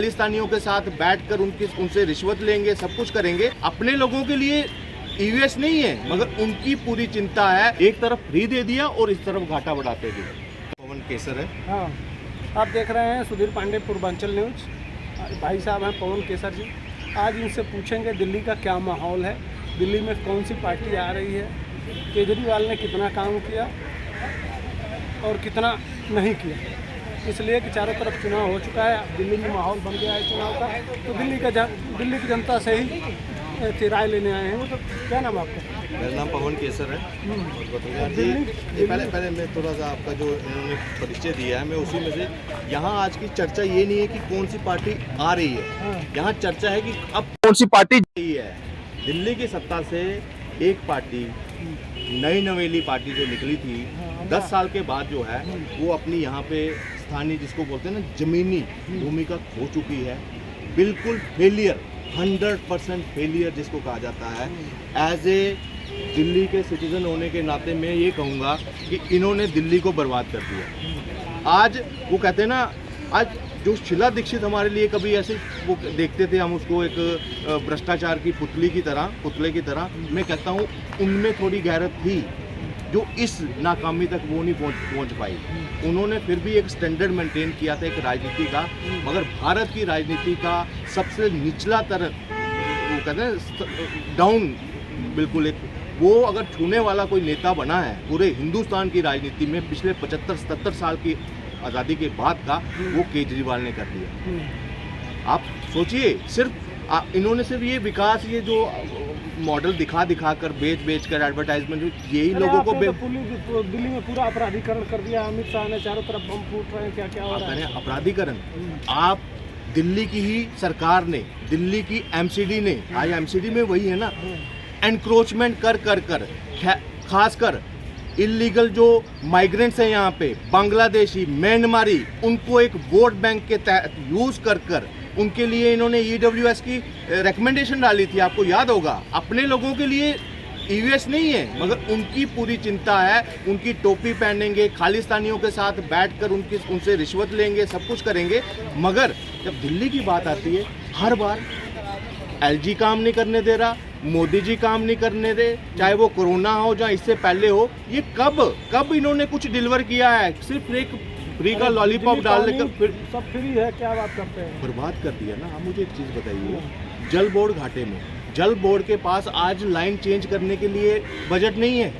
खालिस्तानियों के साथ बैठकर उनसे रिश्वत लेंगे, सब कुछ करेंगे। अपने लोगों के लिए ईवीएस नहीं है, मगर उनकी पूरी चिंता है। एक तरफ फ्री दे दिया और इस तरफ घाटा बढ़ाते गए। पवन केसर है। हाँ, आप देख रहे हैं सुधीर पांडे पूर्वांचल न्यूज। भाई साहब हैं पवन केसर जी। आज इनसे पूछेंगे दिल्ली का क्या माहौल है, दिल्ली में कौन सी पार्टी आ रही है, केजरीवाल ने कितना काम किया और कितना नहीं किया। इसलिए कि चारों तरफ चुनाव हो चुका है, दिल्ली में माहौल बन गया है चुनाव का, तो दिल्ली की जनता से ही राय लेने आए हैं। तो क्या नाम आपका? मेरा नाम पवन केसर है। पहले मैं थोड़ा सा आपका जो इन्होंने परिचय दिया है, मैं उसी में से यहाँ आज की चर्चा ये नहीं है कि कौन सी पार्टी आ रही है, यहाँ चर्चा है कि अब कौन सी पार्टी चाहिए है। दिल्ली की सत्ता से एक पार्टी, नई नवेली पार्टी जो निकली थी 10 साल के बाद जो है, वो अपनी यहाँ पे स्थानीय जिसको बोलते हैं ना जमीनी भूमिका खो चुकी है। बिल्कुल फेलियर, 100% फेलियर जिसको कहा जाता है। एज ए दिल्ली के सिटीजन होने के नाते मैं ये कहूँगा कि इन्होंने दिल्ली को बर्बाद कर दिया। आज वो कहते हैं ना, आज जो शीला दीक्षित हमारे लिए कभी ऐसे वो देखते थे हम उसको एक भ्रष्टाचार की पुतले की तरह, मैं कहता हूँ उनमें थोड़ी गैरत थी जो इस नाकामी तक वो नहीं पहुँच पाई। उन्होंने फिर भी एक स्टैंडर्ड मेंटेन किया था एक राजनीति का, मगर भारत की राजनीति का सबसे निचला तरफ वो कहते हैं डाउन, बिल्कुल एक वो अगर छूने वाला कोई नेता बना है पूरे हिंदुस्तान की राजनीति में पिछले 75-77 साल की आज़ादी के बाद का, वो केजरीवाल ने कर दिया। आप सोचिए, सिर्फ इन्होंने सिर्फ ये विकास, ये जो मॉडल दिखा कर बेच कर एडवर्टाइजमेंट, यही लोगों को दिल्ली में पूरा अपराधीकरण कर दिया। अमित शाह ने चारों तरफ बम फूट रहे हैं, क्या हो रहा है? अपराधीकरण आप दिल्ली की ही सरकार ने, दिल्ली की एमसीडी ने, आज एमसीडी में वही है ना, एनक्रोचमेंट कर खासकर इलीगल जो माइग्रेंट्स हैं यहाँ पे, बांग्लादेशी, म्यांमारी, उनको एक वोट बैंक के तहत यूज़ कर उनके लिए इन्होंने EWS की रिकमेंडेशन डाली थी, आपको याद होगा। अपने लोगों के लिए EVS नहीं है, मगर उनकी पूरी चिंता है। उनकी टोपी पहनेंगे, खालिस्तानियों के साथ बैठकर उनसे रिश्वत लेंगे, सब कुछ करेंगे। मगर जब दिल्ली की बात आती है, हर बार LG काम नहीं करने दे रहा, मोदी जी काम नहीं करने दे, चाहे वो कोरोना हो या इससे पहले हो। ये कब इन्होंने कुछ डिलीवर किया है? सिर्फ एक फ्री का लॉलीपॉप डालने का, फिर सब फ्री है, क्या बात करते हैं? बर्बाद कर दिया ना। आप मुझे एक चीज़ बताइए, जल बोर्ड घाटे में, जल बोर्ड के पास आज लाइन चेंज करने के लिए बजट नहीं है।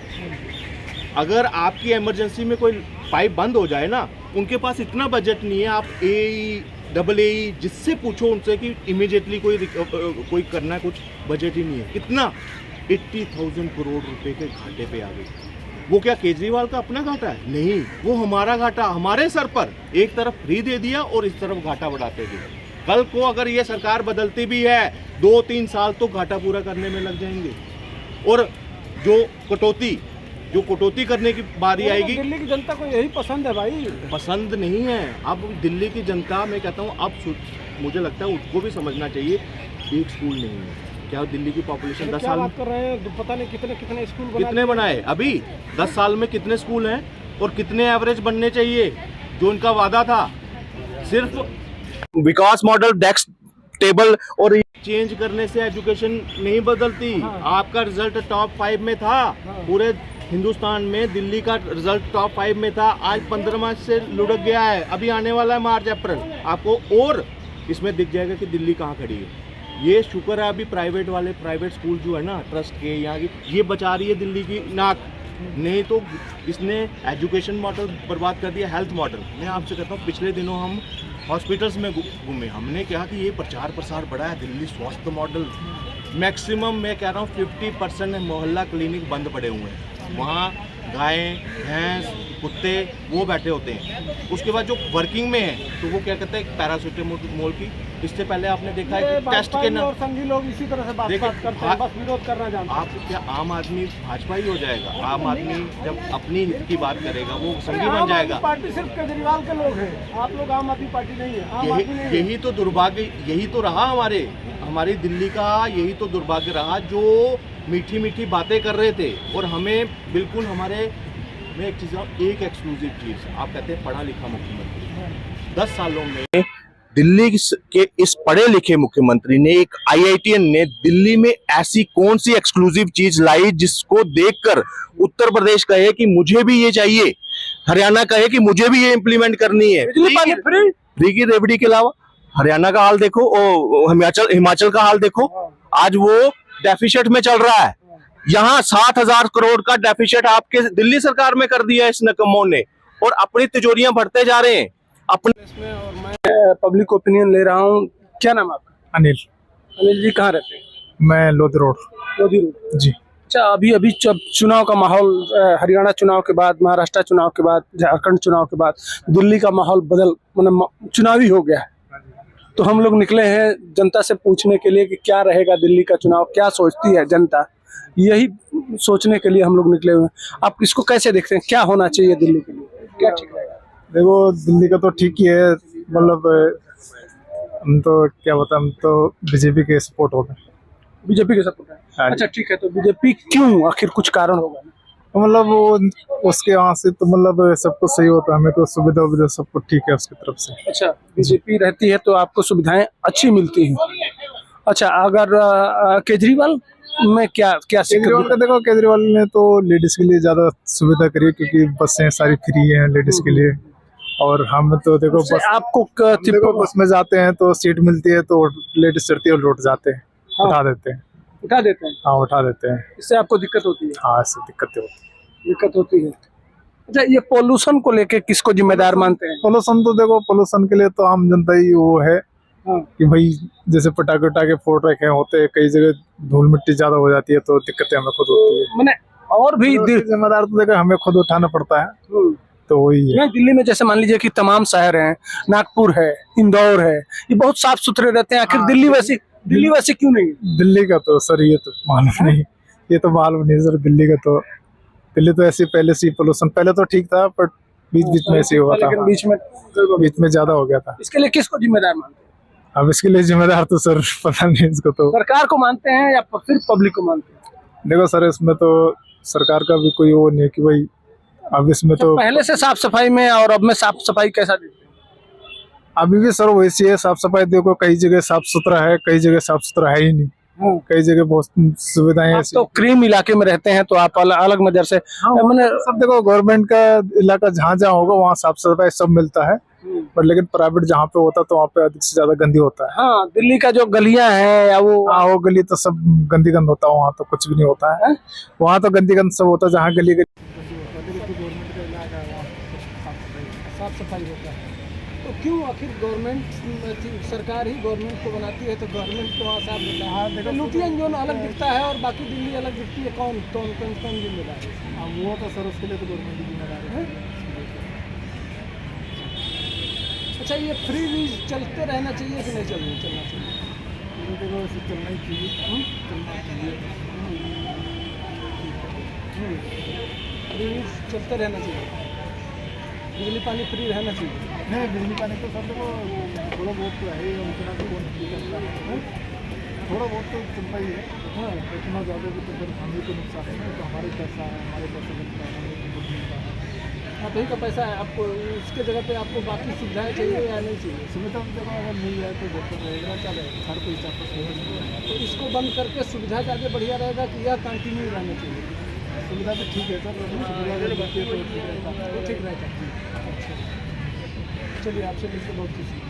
अगर आपकी इमरजेंसी में कोई पाइप बंद हो जाए ना, उनके पास इतना बजट नहीं है। आप AE जिससे पूछो उनसे कि इमीडिएटली कोई करना है, कुछ बजट ही नहीं है। कितना 80,000 करोड़ रुपए के घाटे पे आ गए। वो क्या केजरीवाल का अपना घाटा है? नहीं, वो हमारा घाटा, हमारे सर पर। एक तरफ फ्री दे दिया और इस तरफ घाटा बढ़ाते गए। कल को अगर ये सरकार बदलती भी है, 2-3 साल तो घाटा पूरा करने में लग जाएंगे। और जो कटौती करने की बारी आएगी, दिल्ली की जनता को यही पसंद है भाई। पसंद नहीं है। अब दिल्ली की जनता, मैं कहता हूँ, अब मुझे लगता है उसको भी समझना चाहिए, एक स्कूल नहीं है। क्या दिल्ली की पॉपुलेशन 10 साल बात कर रहे हैं, पता नहीं कितने स्कूल कितने बनाए अभी 10 साल में, कितने स्कूल हैं और कितने एवरेज बनने चाहिए जो इनका वादा था। सिर्फ विकास मॉडल, डेस्क टेबल और चेंज करने से एजुकेशन नहीं बदलती। आपका रिजल्ट टॉप 5 में था, पूरे हिंदुस्तान में दिल्ली का रिजल्ट टॉप 5 में था। आज 15 मार्च से लुढ़क गया है। अभी आने वाला है मार्च अप्रैल, आपको और इसमें दिख जाएगा कि दिल्ली कहाँ खड़ी है। ये शुक्र है अभी प्राइवेट स्कूल जो है ना, ट्रस्ट के यहाँ की, ये बचा रही है दिल्ली की नाक। नहीं तो इसने एजुकेशन मॉडल बर्बाद कर दिया, हेल्थ मॉडल। मैं आपसे कहता हूँ, पिछले दिनों हम हॉस्पिटल्स में घूमे, हमने कहा कि ये प्रचार प्रसार बढ़ा है दिल्ली स्वास्थ्य मॉडल। मैक्सिमम मैं कह रहा हूँ 50% मोहल्ला क्लिनिक बंद पड़े हुए हैं। वहाँ गाय, भैंस, कुत्ते वो बैठे होते हैं। उसके बाद जो वर्किंग में है, तो वो क्या कहते हैं, पैरासीटामोल की। इससे पहले आपने देखा है कि टेस्ट के नाम, संगी लोग इसी तरह से बात करते हैं, बस विरोध करना जानते हैं। आप क्या आम आदमी भाजपा ही हो जाएगा? आम आदमी जब अपनी हित की बात करेगा वो संगी बन जाएगा। पार्टी सिर्फ केजरीवाल के लोग हैं, आप लोग आम आदमी पार्टी नहीं है। यही तो दुर्भाग्य, यही तो रहा हमारी दिल्ली का, यही तो दुर्भाग्य रहा, जो मीठी बातें कर रहे थे और हमें बिल्कुल मैं एक चीज़, एक एक्सक्लूसिव चीज़, आप कहते हैं पढ़ा लिखा मुख्यमंत्री, 10 सालों में दिल्ली के इस पढ़े लिखे मुख्यमंत्री ने, एक आईआईटीएन ने दिल्ली में ऐसी कौन सी एक्सक्लूसिव चीज लाई जिसको देखकर उत्तर प्रदेश कहे कि मुझे भी ये चाहिए, हरियाणा कहे कि मुझे भी ये इम्प्लीमेंट करनी है। बिजली पानी फ्री। फ्री की रेवड़ी के अलावा हरियाणा का हाल देखो, हिमाचल का हाल देखो, आज वो डेफिसिट में चल रहा है। यहाँ 7,000 करोड़ का डेफिसिट आपके दिल्ली सरकार में कर दिया इस नकम्मों ने, और अपनी तिजोरियां भरते जा रहे हैं अपने। इसमें और मैं पब्लिक ओपिनियन ले रहा हूँ। क्या नाम है आपका? अनिल। अनिल जी कहाँ रहते हैं? मैं लोधी रोड। लोधी रोड जी। अच्छा, अभी जब चुनाव का माहौल, हरियाणा चुनाव के बाद, महाराष्ट्र चुनाव के बाद, झारखंड चुनाव के बाद दिल्ली का माहौल मतलब चुनावी हो गया है, तो हम लोग निकले हैं जनता से पूछने के लिए कि क्या रहेगा दिल्ली का चुनाव, क्या सोचती है जनता, यही सोचने के लिए हम लोग निकले हुए हैं। आप इसको कैसे देखते हैं, क्या होना चाहिए दिल्ली के लिए, क्या ठीक रहेगा? देखो, दिल्ली का तो ठीक ही है, मतलब हम तो क्या बताएं, हम तो बीजेपी के सपोर्ट हो गए। बीजेपी के सपोर्ट है? हाँ। अच्छा ठीक है, तो बीजेपी क्यों, आखिर कुछ कारण होगा? तो मतलब वो उसके यहाँ से तो मतलब सब कुछ सही होता है, हमें तो सुविधा उविधा सब कुछ ठीक है उसकी तरफ से। अच्छा, बीजेपी रहती है तो आपको सुविधाएं अच्छी मिलती हैं। अच्छा, अगर केजरीवाल में क्या क्या केजरीवाल का देखो, केजरीवाल ने तो लेडीज के लिए ज्यादा सुविधा करी है, क्योंकि बसें सारी फ्री हैं लेडीज के लिए। और हम तो देखो बस, आपको देखो बस में जाते हैं तो सीट मिलती है तो लेडीज चढ़ती है और लौट जाते हैं। हाँ। उठा देते हैं। उठा देते हैं? हाँ, उठा देते हैं। इससे आपको दिक्कत होती है? हाँ, इससे दिक्कत होती है। अच्छा, ये पोल्यूशन को लेके किसको जिम्मेदार मानते हैं? पोल्यूशन तो देखो, पोल्यूशन के लिए तो आम जनता ही वो है। हाँ। कि भाई जैसे पटाखे उटाखे फोड़ रखे होते हैं, कई जगह धूल मिट्टी ज्यादा हो जाती है तो दिक्कतें हमें खुद होती है। मैंने और भी जिम्मेदार तो देखो हमें खुद उठाना पड़ता है। तो वही है। नहीं, दिल्ली में जैसे मान लीजिए कि तमाम शहर हैं, नागपुर है, इंदौर है, ये बहुत साफ सुथरे रहते हैं, आखिर दिल्ली वैसी क्यों नहीं है? दिल्ली का तो सर ये तो मालूम नहीं, ये तो मालूम नहीं सर। दिल्ली तो ऐसी पहले से पोल्यूशन पहले तो ठीक था, बट बीच में ऐसे हुआ था, लेकिन बीच में ज्यादा हो गया था। इसके लिए किसको जिम्मेदार मानते हैं? अब इसके लिए जिम्मेदार तो सर पता नहीं, इसको तो सरकार को मानते हैं या फिर पब्लिक को मानते हैं? देखो सर, इसमें तो सरकार का भी कोई वो नहीं है कि भाई अब इसमें तो पहले से साफ सफाई में और अब में साफ सफाई कैसा देखते हैं? अभी भी सर वैसी है। साफ सफाई देखो, कई जगह साफ सुथरा है, कई जगह साफ सुथरा है ही नहीं। कई जगह बहुत सुविधाएं आप तो क्रीम इलाके में रहते हैं तो आप अलग नजर से, मैंने सब देखो, गवर्नमेंट का इलाका जहाँ जहाँ होगा वहाँ साफ सफाई सब मिलता है, पर लेकिन प्राइवेट जहाँ पे होता है तो वहाँ पे अधिक से ज्यादा गंदी होता है। हाँ, दिल्ली का जो गलियां हैं या वो गली तो सब गंदी गंद होता है, वहाँ तो कुछ भी नहीं होता है। वहाँ तो गंदी गंद सब होता है, जहाँ गली साफ सफाई होता है। तो क्यों आखिर गवर्नमेंट, सरकार ही गवर्नमेंट को बनाती है तो गवर्नमेंट को वहाँ साफ रहता है? तो लुटियन जोन अलग दिखता है और बाकी दिल्ली अलग दिखती है, कौन जिम्मेदार है? वो तो सर उसके लिए तो गवर्नमेंट की जिम्मेदारी है। अच्छा, ये फ्री वीज चलते रहना चाहिए कि नहीं चलना चाहिए? देखो इसे चलना ही चाहिए, फ्री वीज चलते रहना चाहिए, बिजली पानी फ्री रहना चाहिए। नहीं, बिजली पानी तो सब देखो थोड़ा बहुत तो है ही, उतना भी कौन चलता है, थोड़ा बहुत तो चलता ही है। हाँ, इतना ज़्यादा भी तो फिर हमें तो नुकसान है ना, तो हमारे पैसा है, हमारे पैसे बनता है, हमें तो मिलता है। आप ही का पैसा है, आपको उसके जगह पे आपको बाकी सुविधाएं चाहिए या नहीं चाहिए? सुविधा देखो अगर मिल जाए तो बेहतर रहेगा, क्या रहेगा, हर कोई चाहता है। तो इसको बंद करके सुविधा ज़्यादा बढ़िया रहेगा कि यह कंटिन्यू रहना चाहिए? सुविधा तो ठीक है सर, सुविधा अगर मिलती है तो ठीक रहता है। ठीक रहता है। अच्छा, चलिए आपसे मिलकर बहुत खुशी।